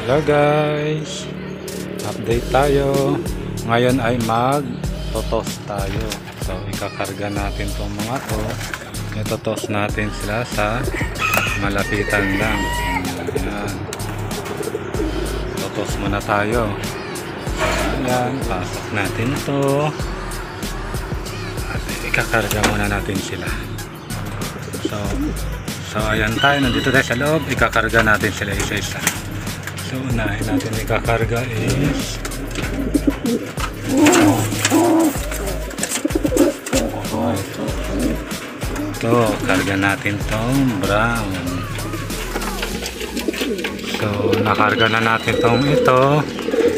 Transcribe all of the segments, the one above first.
Hello guys, update tayo. Ngayon ay mag-totos tayo. So ikakarga natin itong mga to. Itotos natin sila sa malapitan lang. Ayan. Totos muna tayo. Ayan, pasok natin ito. At ikakarga muna natin sila. So ayan tayo, nandito tayo sa loob. Ikakarga natin sila isa-isa. So unahin natin ikakarga is ito, karga natin tong brown. So nakarga na natin tong ito.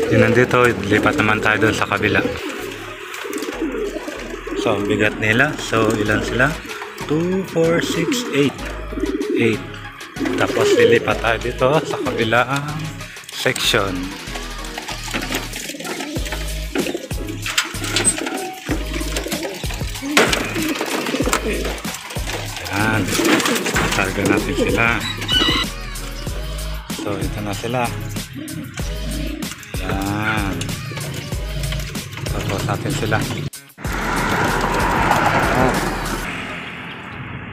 Yun nandito, lipat naman tayo doon sa kabila. So ang bigat nila, so ilan sila? 2, 4, 6, 8. Tapos lilipat tayo dito sa kabilang section. Ayan, karga natin sila. So ito na sila. Ayan, tapos natin sila.